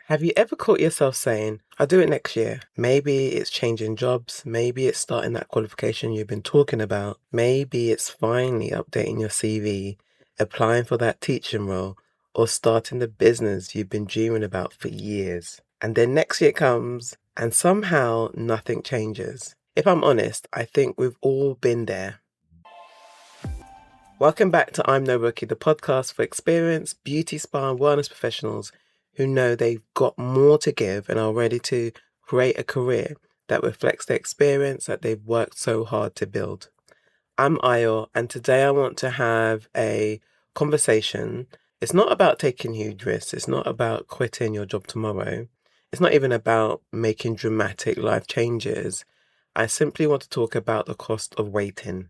Have you ever caught yourself saying, I'll do it next year? Maybe it's changing jobs. Maybe it's starting that qualification you've been talking about. Maybe it's finally updating your CV, applying for that teaching role, or starting the business you've been dreaming about for years. And then next year comes, and somehow nothing changes. If I'm honest, I think we've all been there. Welcome back to I'm No Rookie, the podcast for experienced beauty spa and wellness professionals who know they've got more to give and are ready to create a career that reflects the experience that they've worked so hard to build. I'm Ayo, and today I want to have a conversation. It's not about taking huge risks. It's not about quitting your job tomorrow. It's not even about making dramatic life changes. I simply want to talk about the cost of waiting,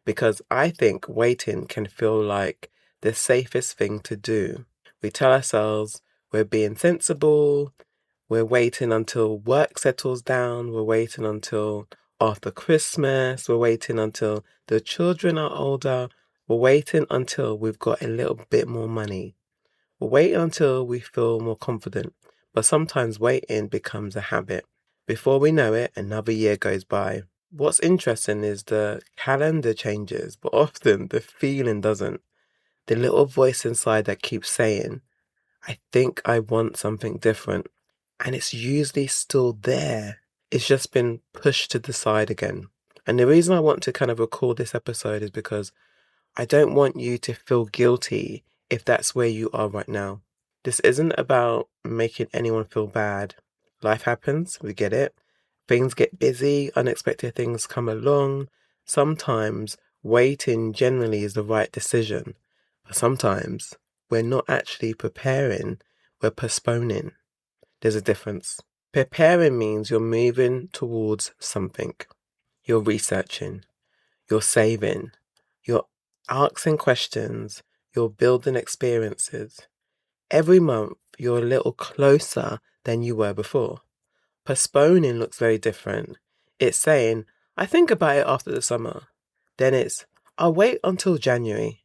because I think waiting can feel like the safest thing to do. We tell ourselves we're being sensible, we're waiting until work settles down, we're waiting until after Christmas, we're waiting until the children are older, we're waiting until we've got a little bit more money. We're waiting until we feel more confident, but sometimes waiting becomes a habit. Before we know it, another year goes by. What's interesting is the calendar changes, but often the feeling doesn't. The little voice inside that keeps saying, I think I want something different. And it's usually still there. It's just been pushed to the side again. And the reason I want to kind of record this episode is because I don't want you to feel guilty if that's where you are right now. This isn't about making anyone feel bad. Life happens, we get it. Things get busy, unexpected things come along. Sometimes waiting generally is the right decision, but sometimes we're not actually preparing, we're postponing. There's a difference. Preparing means you're moving towards something. You're researching, you're saving, you're asking questions, you're building experiences. Every month, you're a little closer than you were before. Postponing looks very different. It's saying, I think about it after the summer. Then it's, I'll wait until January.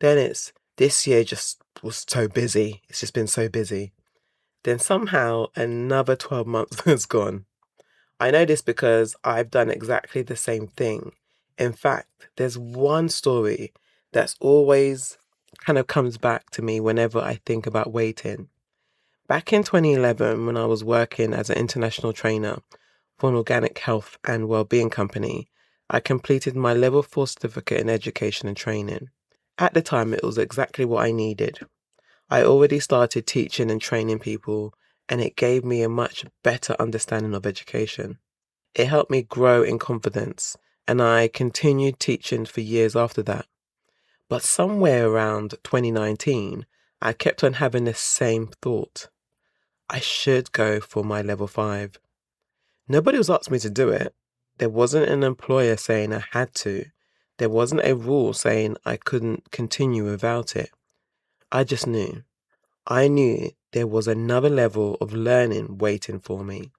Then it's, this year just was so busy. It's just been so busy. Then somehow another 12 months has gone. I know this because I've done exactly the same thing. In fact, there's one story that's always kind of comes back to me whenever I think about waiting. Back in 2011, when I was working as an international trainer for an organic health and well-being company, I completed my level 4 certificate in education and training. At the time, it was exactly what I needed. I already started teaching and training people, and it gave me a much better understanding of education. It helped me grow in confidence, and I continued teaching for years after that. But somewhere around 2019, I kept on having the same thought. I should go for my level 5. Nobody was asking me to do it. There wasn't an employer saying I had to. There wasn't a rule saying I couldn't continue without it. I just knew. I knew there was another level of learning waiting for me.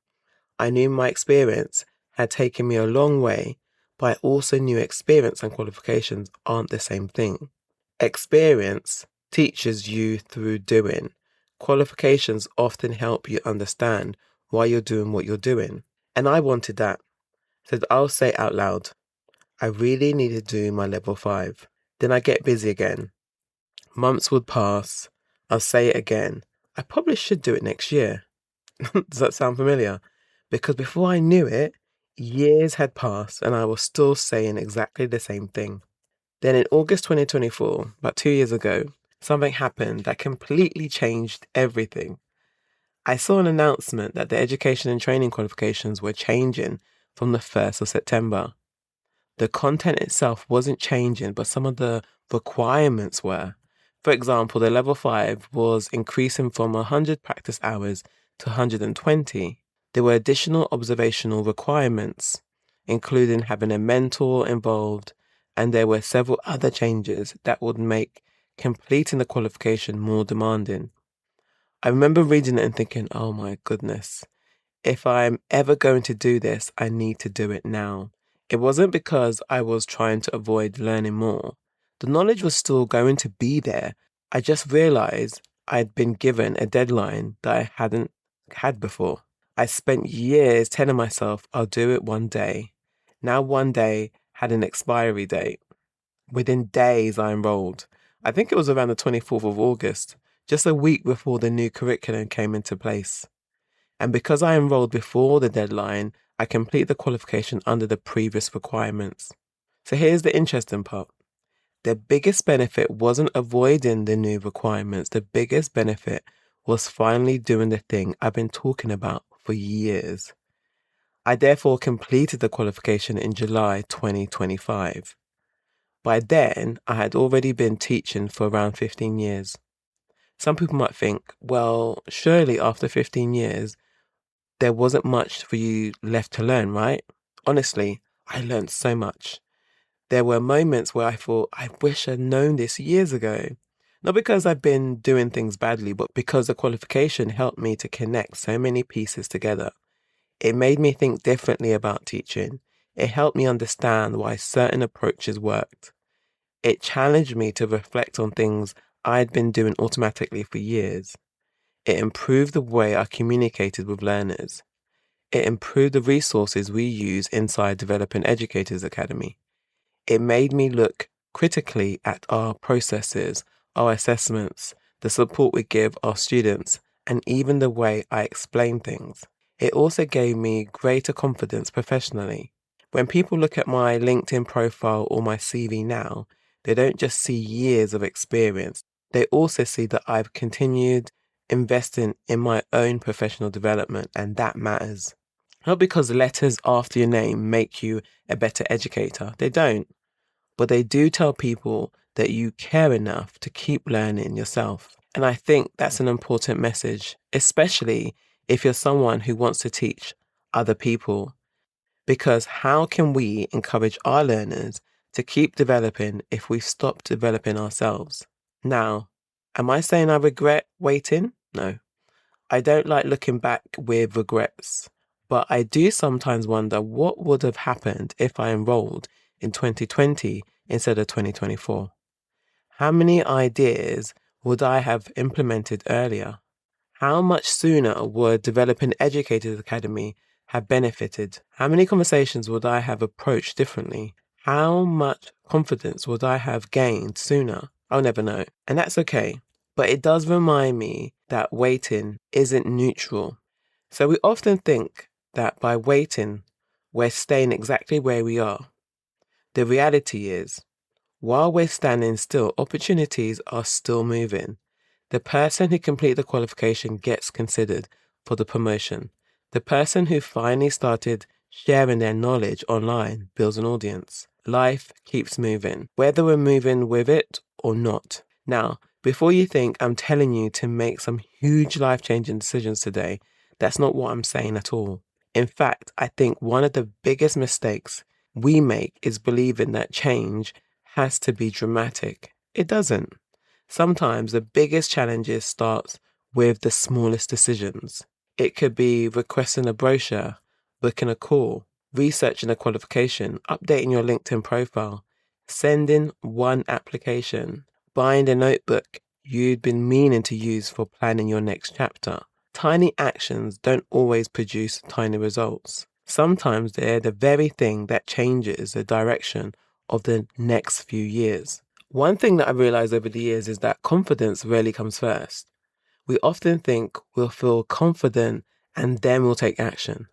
I knew my experience had taken me a long way, but I also knew experience and qualifications aren't the same thing. Experience teaches you through doing. Qualifications often help you understand why you're doing what you're doing. And I wanted that. So I'll say out loud, I really need to do my level 5. Then I get busy again. Months would pass. I'll say it again. I probably should do it next year. Does that sound familiar? Because before I knew it, years had passed and I was still saying exactly the same thing. Then in August 2024, about 2 years ago, something happened that completely changed everything. I saw an announcement that the education and training qualifications were changing from the 1st of September. The content itself wasn't changing, but some of the requirements were. For example, the level 5 was increasing from 100 practice hours to 120. There were additional observational requirements, including having a mentor involved, and there were several other changes that would make completing the qualification more demanding. I remember reading it and thinking, oh my goodness, if I'm ever going to do this, I need to do it now. It wasn't because I was trying to avoid learning more. The knowledge was still going to be there. I just realized I'd been given a deadline that I hadn't had before. I spent years telling myself I'll do it one day. Now one day had an expiry date. Within days, I enrolled. I think it was around the 24th of August, just a week before the new curriculum came into place. And because I enrolled before the deadline, I completed the qualification under the previous requirements. So here's the interesting part. The biggest benefit wasn't avoiding the new requirements. The biggest benefit was finally doing the thing I've been talking about for years. I therefore completed the qualification in July 2025. By then, I had already been teaching for around 15 years. Some people might think, well, surely after 15 years, there wasn't much for you left to learn, right? Honestly, I learned so much. There were moments where I thought, I wish I'd known this years ago. Not because I've been doing things badly, but because the qualification helped me to connect so many pieces together. It made me think differently about teaching. It helped me understand why certain approaches worked. It challenged me to reflect on things I'd been doing automatically for years. It improved the way I communicated with learners. It improved the resources we use inside Developing Educators Academy. It made me look critically at our processes, our assessments, the support we give our students, and even the way I explain things. It also gave me greater confidence professionally. When people look at my LinkedIn profile or my CV now, they don't just see years of experience. They also see that I've continued investing in my own professional development, and that matters. Not because letters after your name make you a better educator. They don't. But they do tell people that you care enough to keep learning yourself. And I think that's an important message, especially if you're someone who wants to teach other people. Because how can we encourage our learners to keep developing if we stop developing ourselves? Now, am I saying I regret waiting? No. I don't like looking back with regrets, but I do sometimes wonder what would have happened if I enrolled in 2020 instead of 2024. How many ideas would I have implemented earlier? How much sooner would Developing Educators Academy have benefited? How many conversations would I have approached differently? How much confidence would I have gained sooner? I'll never know. And that's okay. But it does remind me that waiting isn't neutral. So we often think that by waiting, we're staying exactly where we are. The reality is, while we're standing still, opportunities are still moving. The person who completed the qualification gets considered for the promotion. The person who finally started sharing their knowledge online builds an audience. Life keeps moving, whether we're moving with it or not. Now, before you think I'm telling you to make some huge life-changing decisions today, that's not what I'm saying at all. In fact, I think one of the biggest mistakes we make is believing that change has to be dramatic. It doesn't. Sometimes the biggest challenges start with the smallest decisions. It could be requesting a brochure, booking a call, researching a qualification, updating your LinkedIn profile, sending one application, buying a notebook you'd been meaning to use for planning your next chapter. Tiny actions don't always produce tiny results. Sometimes they're the very thing that changes the direction of the next few years. One thing that I've realized over the years is that confidence rarely comes first. We often think we'll feel confident and then we'll take action.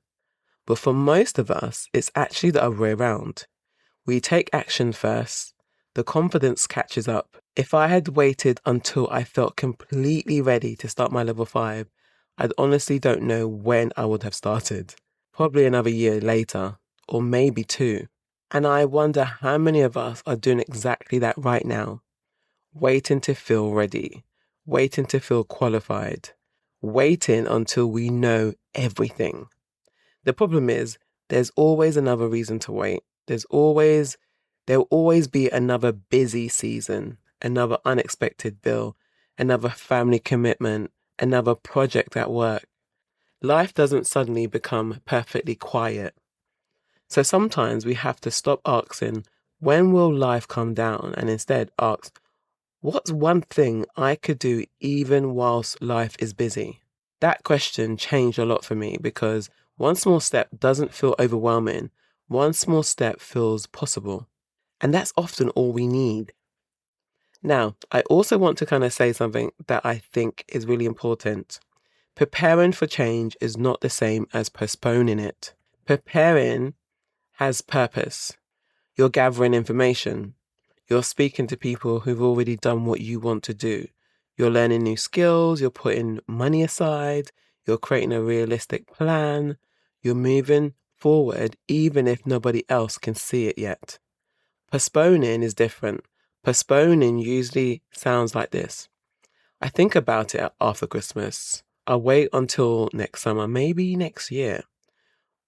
But for most of us, it's actually the other way around. We take action first, the confidence catches up. If I had waited until I felt completely ready to start my level 5, I honestly don't know when I would have started. Probably another year later, or maybe 2. And I wonder how many of us are doing exactly that right now. Waiting to feel ready, waiting to feel qualified, waiting until we know everything. The problem is, there's always another reason to wait. There'll always be another busy season, another unexpected bill, another family commitment, another project at work. Life doesn't suddenly become perfectly quiet. So sometimes we have to stop asking, when will life come down? And instead ask, What's one thing I could do even whilst life is busy? That question changed a lot for me because one small step doesn't feel overwhelming. One small step feels possible. And that's often all we need. Now, I also want to kind of say something that I think is really important. Preparing for change is not the same as postponing it. Preparing has purpose. You're gathering information. You're speaking to people who've already done what you want to do. You're learning new skills. You're putting money aside. You're creating a realistic plan. You're moving forward even if nobody else can see it yet. Postponing is different. Postponing usually sounds like this. I think about it after Christmas. I'll wait until next summer, maybe next year.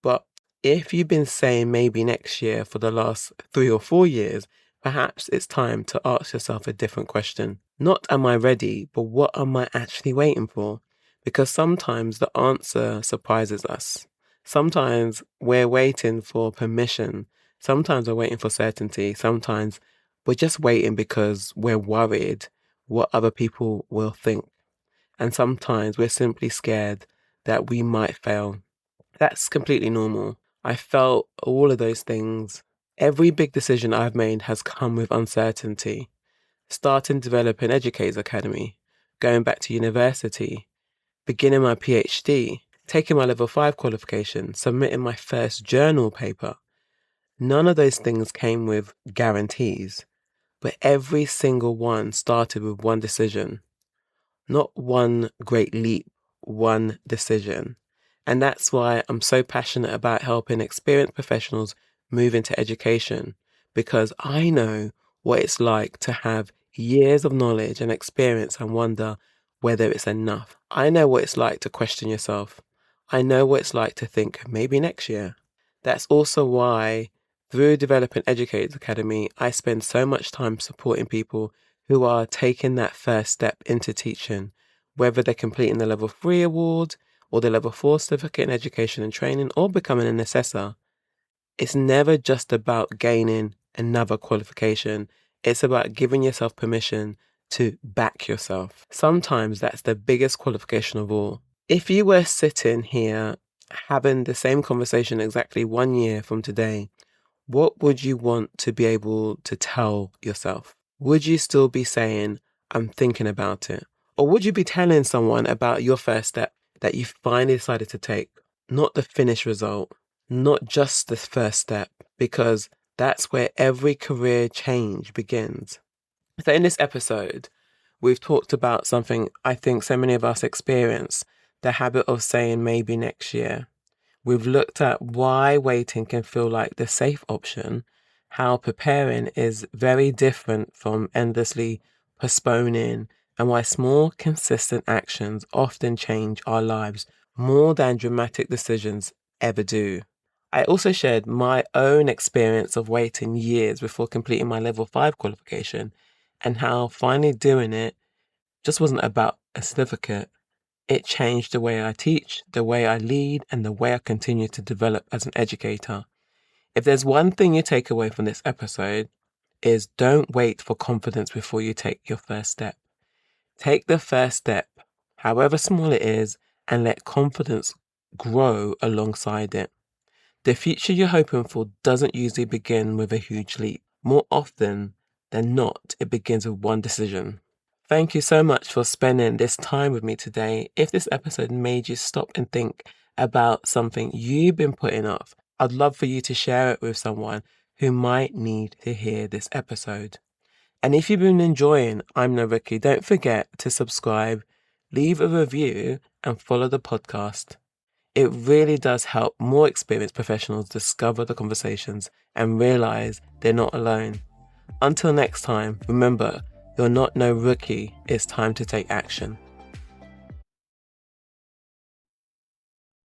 But if you've been saying maybe next year for the last 3 or 4 years, perhaps it's time to ask yourself a different question. Not am I ready, but what am I actually waiting for? Because sometimes the answer surprises us. Sometimes we're waiting for permission. Sometimes we're waiting for certainty. Sometimes we're just waiting because we're worried what other people will think. And sometimes we're simply scared that we might fail. That's completely normal. I felt all of those things. Every big decision I've made has come with uncertainty. Starting developing Educators Academy, going back to university, beginning my PhD, taking my level 5 qualification, submitting my first journal paper. None of those things came with guarantees, but every single one started with one decision. Not one great leap, one decision. And that's why I'm so passionate about helping experienced professionals move into education, because I know what it's like to have years of knowledge and experience and wonder whether it's enough. I know what it's like to question yourself. I know what it's like to think maybe next year. That's also why through Developing Educators Academy, I spend so much time supporting people who are taking that first step into teaching, whether they're completing the level 3 award or the level 4 certificate in education and training or becoming an assessor. It's never just about gaining another qualification. It's about giving yourself permission to back yourself. Sometimes that's the biggest qualification of all. If you were sitting here having the same conversation exactly 1 year from today, what would you want to be able to tell yourself? Would you still be saying, I'm thinking about it? Or would you be telling someone about your first step that you finally decided to take? Not the finished result, not just the first step, because that's where every career change begins. So in this episode, we've talked about something I think so many of us experience, the habit of saying maybe next year. We've looked at why waiting can feel like the safe option, how preparing is very different from endlessly postponing, and why small, consistent actions often change our lives more than dramatic decisions ever do. I also shared my own experience of waiting years before completing my level 5 qualification and how finally doing it just wasn't about a certificate. It changed the way I teach, the way I lead, and the way I continue to develop as an educator. If there's one thing you take away from this episode, is don't wait for confidence before you take your first step. Take the first step, however small it is, and let confidence grow alongside it. The future you're hoping for doesn't usually begin with a huge leap. More often than not, it begins with one decision. Thank you so much for spending this time with me today. If this episode made you stop and think about something you've been putting off, I'd love for you to share it with someone who might need to hear this episode. And if you've been enjoying I'm No Rookie, don't forget to subscribe, leave a review, and follow the podcast. It really does help more experienced professionals discover the conversations and realize they're not alone. Until next time, remember, you're not no rookie. It's time to take action.